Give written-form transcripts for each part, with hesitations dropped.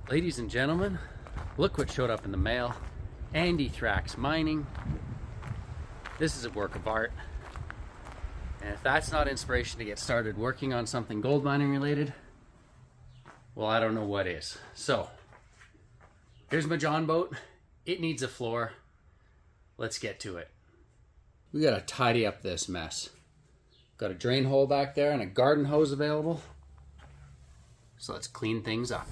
Ladies and gentlemen, look what showed up in the mail. Andy Thrax Mining. This is a work of art. And if that's not inspiration to get started working on something gold mining related, well, I don't know what is. So, here's my John boat. It needs a floor. Let's get to it. We gotta tidy up this mess. Got a drain hole back there and a garden hose available. So let's clean things up.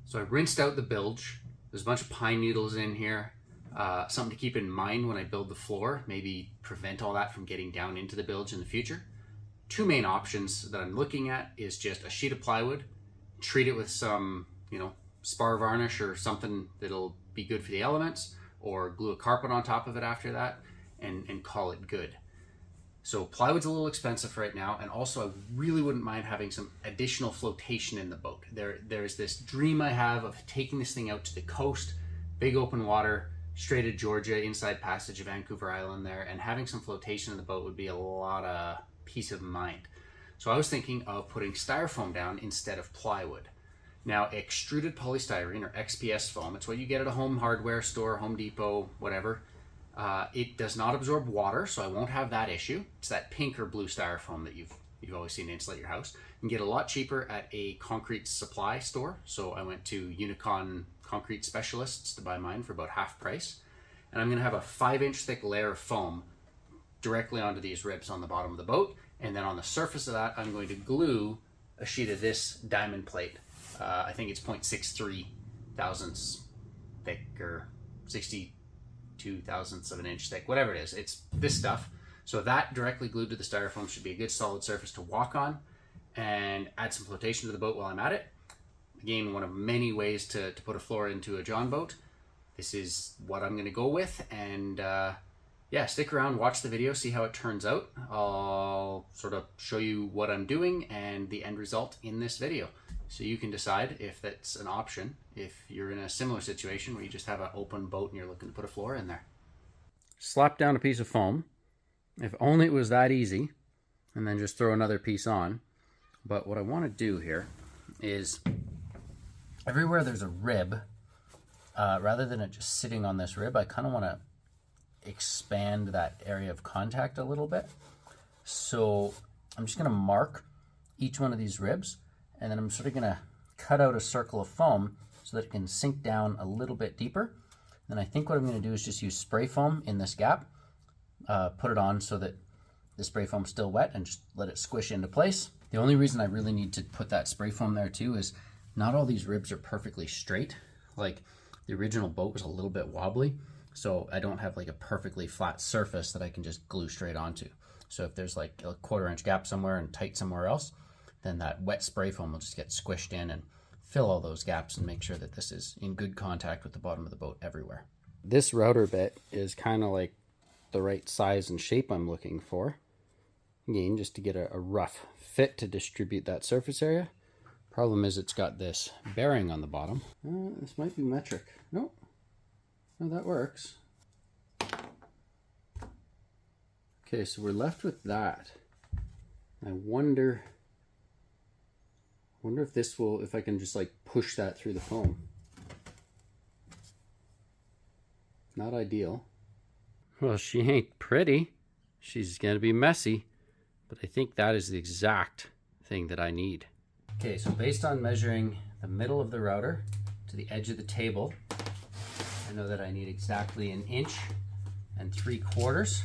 So I rinsed out the bilge. There's a bunch of pine needles in here. Something to keep in mind when I build the floor, maybe prevent all that from getting down into the bilge in the future. Two main options that I'm looking at is just a sheet of plywood, treat it with some, spar varnish or something that'll be good for the elements, or glue a carpet on top of it after that and call it good. So plywood's a little expensive right now, and also I really wouldn't mind having some additional flotation in the boat. There's this dream I have of taking this thing out to the coast, big open water, straight to Georgia, inside passage of Vancouver Island there, and having some flotation in the boat would be a lot of peace of mind. So I was thinking of putting styrofoam down instead of plywood. Now, extruded polystyrene, or XPS foam, it's what you get at a home hardware store, Home Depot, whatever. It does not absorb water, so I won't have that issue. It's that pink or blue styrofoam that you've always seen to insulate your house. You can get a lot cheaper at a concrete supply store. So I went to Unicon Concrete Specialists to buy mine for about half price. And I'm gonna have a 5-inch thick layer of foam directly onto these ribs on the bottom of the boat. And then on the surface of that, I'm going to glue a sheet of this diamond plate. I think it's 0.63 thousandths thick, or 62 thousandths of an inch thick, whatever it is. It's this stuff. So that directly glued to the styrofoam should be a good solid surface to walk on, and add some flotation to the boat while I'm at it. Again, one of many ways to put a floor into a John boat. This is what I'm gonna go with, and yeah, stick around, watch the video, see how it turns out. I'll sort of show you what I'm doing and the end result in this video. So you can decide if that's an option, if you're in a similar situation where you just have an open boat and you're looking to put a floor in there. Slap down a piece of foam. If only it was that easy, and then just throw another piece on. But what I want to do here is, everywhere there's a rib, rather than it just sitting on this rib, I kind of want to expand that area of contact a little bit. So I'm just going to mark each one of these ribs, and then I'm sort of going to cut out a circle of foam so that it can sink down a little bit deeper. Then I think what I'm going to do is just use spray foam in this gap, put it on so that the spray foam's still wet, and just let it squish into place. The only reason I really need to put that spray foam there too is not all these ribs are perfectly straight. Like, the original boat was a little bit wobbly, so I don't have like a perfectly flat surface that I can just glue straight onto. So if there's like a 1/4 inch gap somewhere and tight somewhere else, then that wet spray foam will just get squished in and fill all those gaps and make sure that this is in good contact with the bottom of the boat everywhere. This router bit is kind of like the right size and shape I'm looking for. Again, just to get a rough fit to distribute that surface area. Problem is it's got this bearing on the bottom. This might be metric. Nope. No, that works. Okay, so we're left with that. I wonder if this will, if I can just like push that through the foam. Not ideal. Well, she ain't pretty. She's gonna be messy, but I think that is the exact thing that I need. Okay, so based on measuring the middle of the router to the edge of the table, I know that I need exactly 1 3/4 inches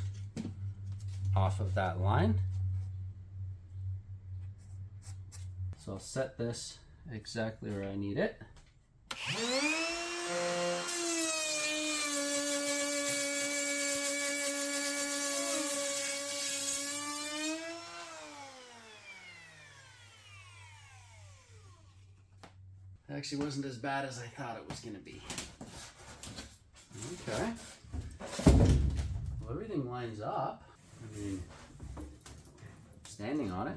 off of that line. So I'll set this exactly where I need it. It actually wasn't as bad as I thought it was going to be. Okay. Well, everything lines up. I mean, standing on it,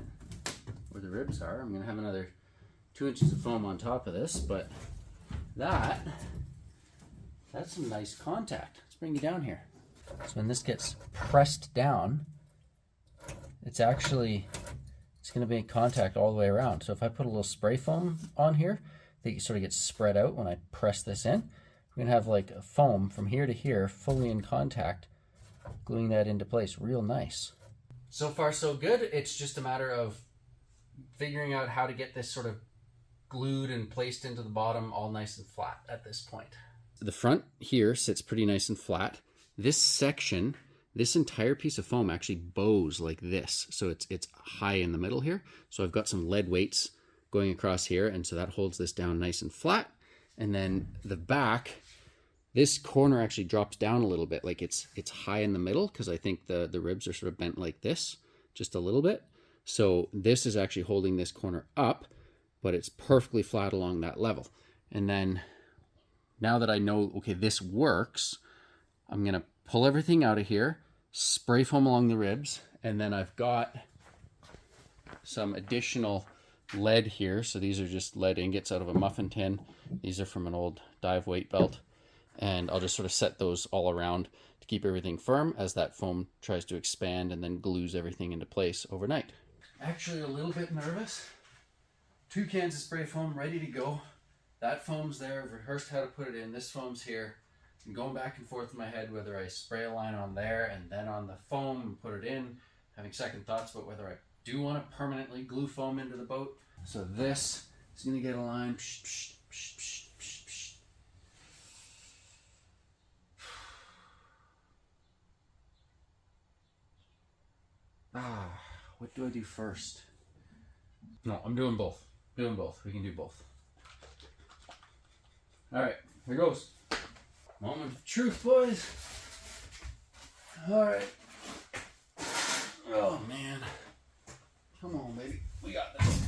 where the ribs are. I'm gonna have another 2 inches of foam on top of this, but that's some nice contact. Let's bring you down here. So when this gets pressed down, it's gonna make contact all the way around. So if I put a little spray foam on here, that sort of gets spread out when I press this in, we're gonna have like a foam from here to here, fully in contact, gluing that into place real nice. So far so good. It's just a matter of figuring out how to get this sort of glued and placed into the bottom all nice and flat at this point. The front here sits pretty nice and flat. This section, this entire piece of foam actually bows like this. So it's high in the middle here. So I've got some lead weights going across here, and so that holds this down nice and flat. And then the back, this corner actually drops down a little bit, like it's high in the middle, because I think the ribs are sort of bent like this, just a little bit. So this is actually holding this corner up, but it's perfectly flat along that level. And then now that I know, okay, this works, I'm gonna pull everything out of here, spray foam along the ribs, and then I've got some additional lead here. So these are just lead ingots out of a muffin tin. These are from an old dive weight belt. And I'll just sort of set those all around to keep everything firm as that foam tries to expand and then glues everything into place overnight. Actually a little bit nervous. 2 cans of spray foam ready to go. That foam's there. I've rehearsed how to put it in. This foam's here. I'm going back and forth in my head whether I spray a line on there and then on the foam and put it in. Having second thoughts about whether I do want to permanently glue foam into the boat. So this is going to get a line. What do I do first? No, I'm doing both. Doing both. We can do both. All right, here goes. Moment of truth, boys. All right. Oh, man. Come on, baby. We got this.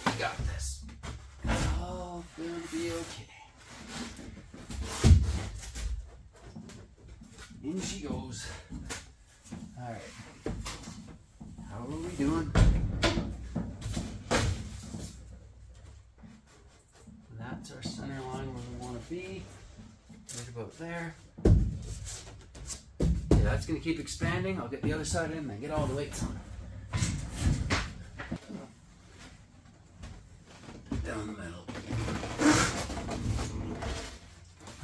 We got this. It's all gonna be okay. In she goes. All right. How are we doing? That's our center line where we want to be. Right about there. Okay, that's going to keep expanding. I'll get the other side in and get all the weights on. Down the middle.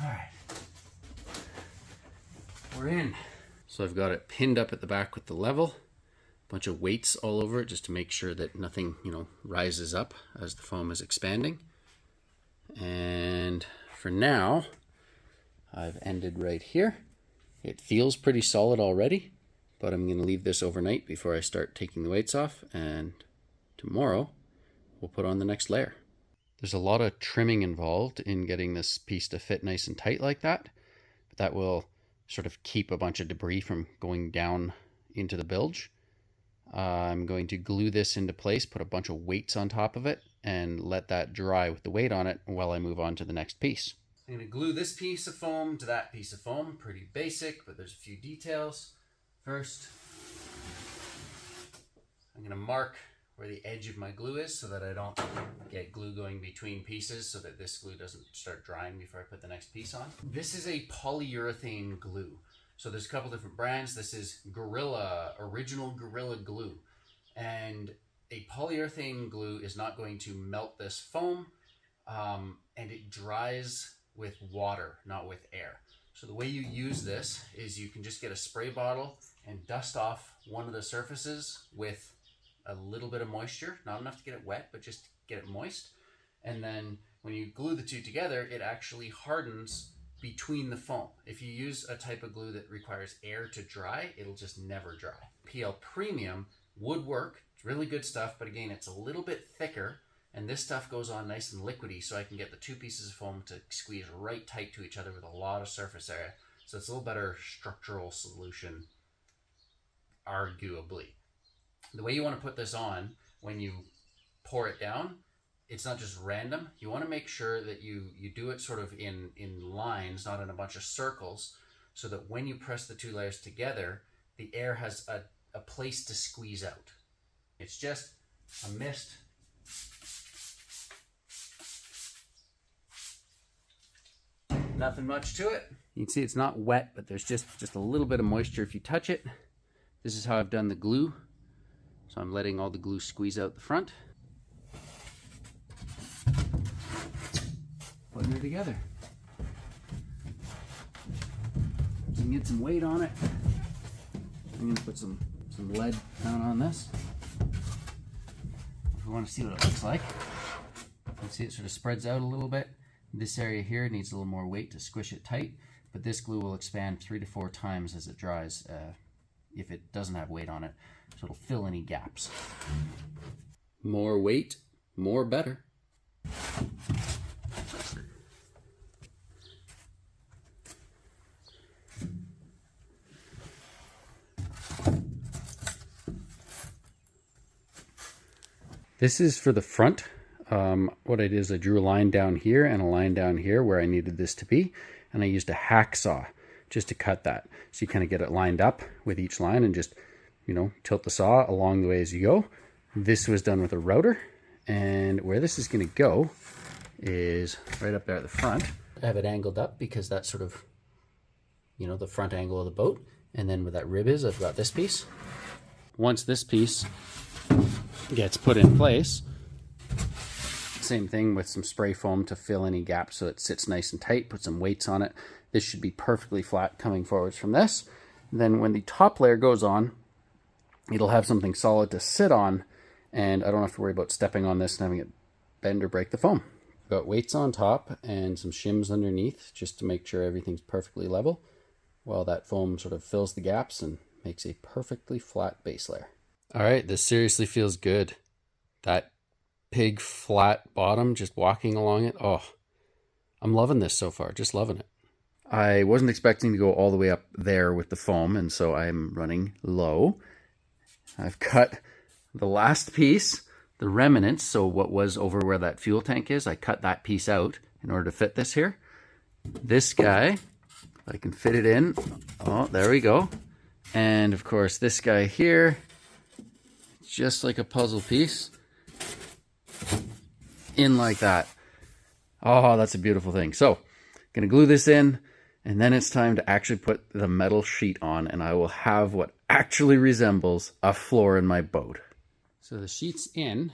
All right. We're in. So I've got it pinned up at the back with the level. A bunch of weights all over it just to make sure that nothing, rises up as the foam is expanding. And for now, I've ended right here. It feels pretty solid already, but I'm going to leave this overnight before I start taking the weights off, and tomorrow we'll put on the next layer. There's a lot of trimming involved in getting this piece to fit nice and tight like that, but that will sort of keep a bunch of debris from going down into the bilge. I'm going to glue this into place, put a bunch of weights on top of it, and let that dry with the weight on it while I move on to the next piece. I'm going to glue this piece of foam to that piece of foam. Pretty basic, but there's a few details. First, I'm going to mark where the edge of my glue is so that I don't get glue going between pieces, so that this glue doesn't start drying before I put the next piece on. This is a polyurethane glue. So there's a couple different brands. This is Original Gorilla Glue. And a polyurethane glue is not going to melt this foam, and it dries with water, not with air. So the way you use this is you can just get a spray bottle and dust off one of the surfaces with a little bit of moisture, not enough to get it wet, but just get it moist. And then when you glue the two together, it actually hardens between the foam. If you use a type of glue that requires air to dry, it'll just never dry. PL Premium would work. It's really good stuff, but again, it's a little bit thicker, and this stuff goes on nice and liquidy, so I can get the two pieces of foam to squeeze right tight to each other with a lot of surface area. So it's a little better structural solution, arguably. The way you want to put this on when you pour it down, it's not just random. You want to make sure that you do it sort of in lines, not in a bunch of circles, so that when you press the two layers together, the air has a a place to squeeze out. It's just a mist. Nothing much to it. You can see it's not wet, but there's just a little bit of moisture if you touch it. This is how I've done the glue. So I'm letting all the glue squeeze out the front. Putting her together. So you can get some weight on it. I'm going to put some lead down on this. If we want to see what it looks like, you can see it sort of spreads out a little bit. This area here needs a little more weight to squish it tight, but this glue will expand 3 to 4 times as it dries if it doesn't have weight on it, so it'll fill any gaps. More weight, more better. This is for the front. What I did is I drew a line down here and a line down here where I needed this to be, and I used a hacksaw just to cut that. So you kind of get it lined up with each line and just, you know, tilt the saw along the way as you go. This was done with a router, and where this is going to go is right up there at the front. I have it angled up because that's sort of, you know, the front angle of the boat. And then where that rib is, I've got this piece. Once this piece gets put in place, same thing with some spray foam to fill any gaps so it sits nice and tight. Put some weights on it. This should be perfectly flat coming forwards from this. Then when the top layer goes on, it'll have something solid to sit on, and I don't have to worry about stepping on this and having it bend or break the foam. I've got weights on top and some shims underneath just to make sure everything's perfectly level, while that foam sort of fills the gaps and makes a perfectly flat base layer. All right, this seriously feels good. That pig flat bottom, just walking along it. Oh, I'm loving this so far, just loving it. I wasn't expecting to go all the way up there with the foam, and so I'm running low. I've cut the last piece, the remnants, so what was over where that fuel tank is, I cut that piece out in order to fit this here. This guy, I can fit it in. Oh, there we go. And of course, this guy here, just like a puzzle piece, in like that. Oh, that's a beautiful thing. So, gonna glue this in, and then it's time to actually put the metal sheet on, and I will have what actually resembles a floor in my boat. So the sheet's in,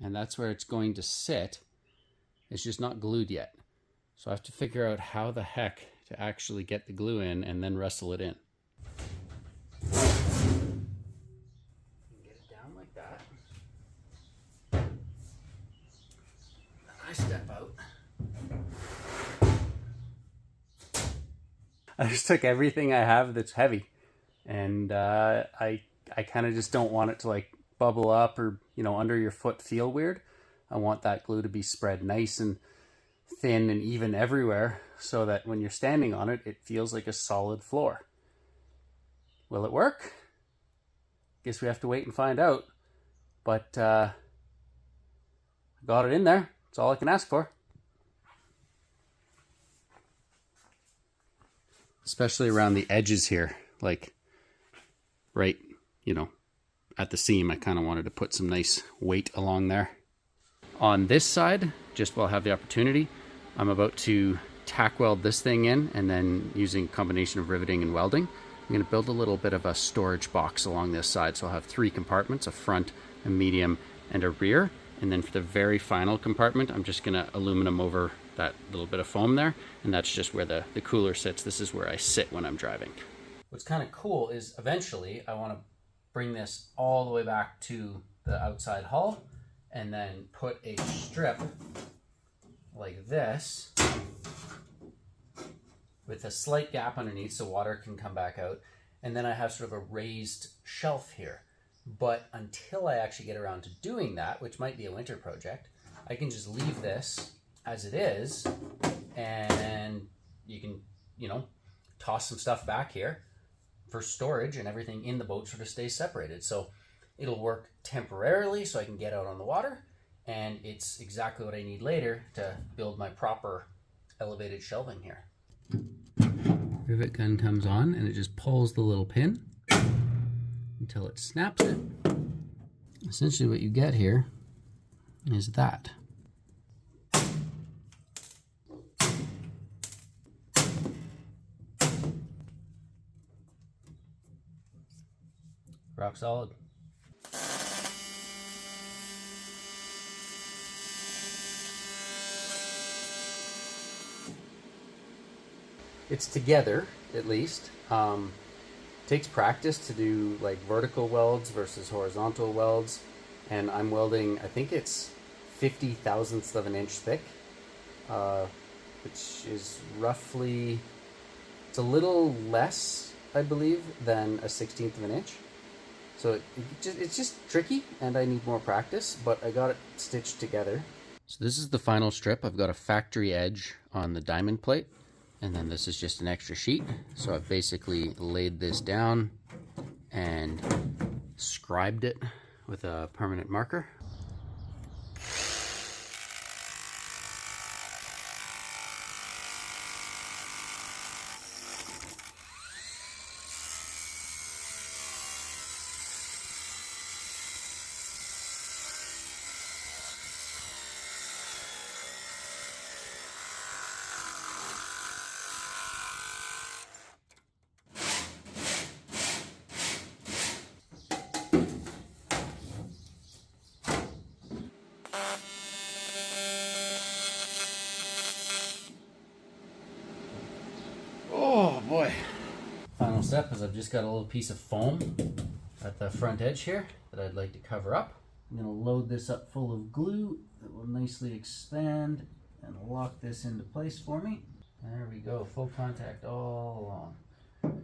and that's where it's going to sit. It's just not glued yet. So I have to figure out how the heck to actually get the glue in and then wrestle it in. Get it down like that. I step out. I just took everything I have that's heavy, and I kind of just don't want it to like bubble up or, you know, under your foot feel weird. I want that glue to be spread nice and thin and even everywhere so that when you're standing on it, it feels like a solid floor. Will it work? Guess we have to wait and find out. But I got it in there. That's all I can ask for. Especially around the edges here, like right, you know, at the seam, I kind of wanted to put some nice weight along there. On this side, just while I have the opportunity, I'm about to tack weld this thing in, and then using a combination of riveting and welding, I'm going to build a little bit of a storage box along this side. So I'll have 3 compartments, a front, a medium, and a rear. And then for the very final compartment, I'm just going to aluminum over that little bit of foam there, and that's just where the cooler sits. This is where I sit when I'm driving. What's kind of cool is eventually I want to bring this all the way back to the outside hull and then put a strip like this with a slight gap underneath so water can come back out, and then I have sort of a raised shelf here. But until I actually get around to doing that, which might be a winter project, I can just leave this as it is, and you can, you know, toss some stuff back here for storage, and everything in the boat sort of stays separated. So it'll work temporarily so I can get out on the water, and it's exactly what I need later to build my proper elevated shelving here. Rivet gun comes on and it just pulls the little pin. until it snaps it. Essentially what you get here is that. Rock solid. It's together, at least. Takes practice to do like vertical welds versus horizontal welds, and I'm welding, I think it's 50 thousandths of an inch thick, which is roughly, it's a little less, I believe, than a 16th of an inch. So it's just tricky, and I need more practice, but I got it stitched together. So this is the final strip. I've got a factory edge on the diamond plate, and then this is just an extra sheet. So I've basically laid this down and scribed it with a permanent marker. Oh boy. Final step is I've just got a little piece of foam at the front edge here that I'd like to cover up. I'm going to load this up full of glue that will nicely expand and lock this into place for me. There we go, full contact all along.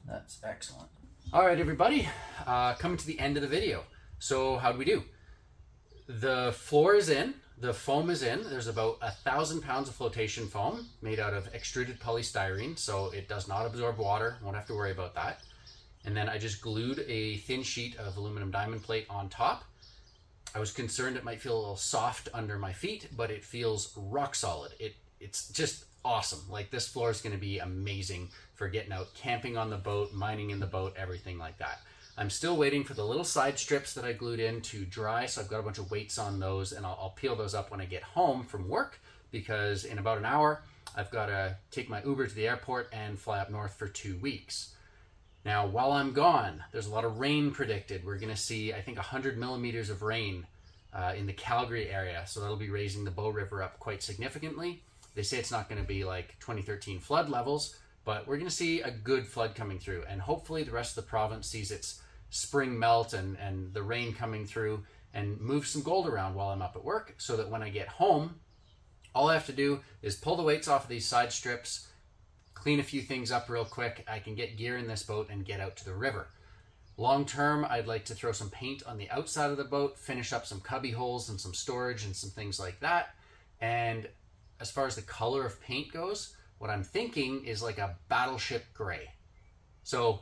That's excellent. All right, everybody, coming to the end of the video. So how'd we do? The floor is in, the foam is in. There's about 1,000 pounds of flotation foam made out of extruded polystyrene, so it does not absorb water. Won't have to worry about that. And then I just glued a thin sheet of aluminum diamond plate on top. I was concerned it might feel a little soft under my feet, but it feels rock solid. It's just awesome. Like, this floor is going to be amazing for getting out camping on the boat, mining in the boat, everything like that. I'm still waiting for the little side strips that I glued in to dry, so I've got a bunch of weights on those, and I'll peel those up when I get home from work, because in about an hour I've got to take my Uber to the airport and fly up north for 2 weeks. Now, while I'm gone, there's a lot of rain predicted. We're going to see, I think, 100 millimeters of rain in the Calgary area, so that'll be raising the Bow River up quite significantly. They say it's not going to be like 2013 flood levels, but we're going to see a good flood coming through, and hopefully the rest of the province sees its spring melt and the rain coming through and move some gold around while I'm up at work, so that when I get home, all I have to do is pull the weights off of these side strips, clean a few things up real quick. I can get gear in this boat and get out to the river. Long term, I'd like to throw some paint on the outside of the boat, finish up some cubby holes and some storage and some things like that. And as far as the color of paint goes, what I'm thinking is like a battleship gray. So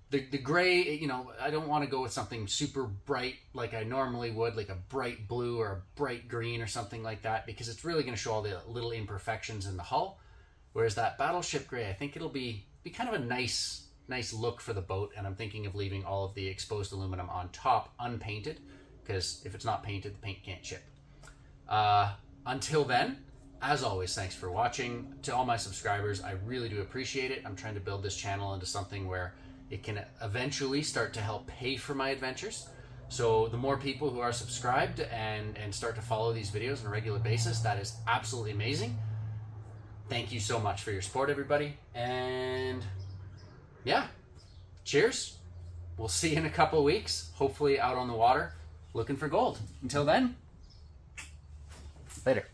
the gray, you know, I don't want to go with something super bright like I normally would, like a bright blue or a bright green or something like that, because it's really going to show all the little imperfections in the hull. Whereas that battleship gray, I think it'll be kind of a nice look for the boat, and I'm thinking of leaving all of the exposed aluminum on top unpainted, because if it's not painted, the paint can't chip. Until then, as always, thanks for watching. To all my subscribers, I really do appreciate it. I'm trying to build this channel into something where it can eventually start to help pay for my adventures. So the more people who are subscribed and start to follow these videos on a regular basis, that is absolutely amazing. Thank you so much for your support, everybody. And yeah, cheers. We'll see you in a couple of weeks, hopefully out on the water, looking for gold. Until then, later.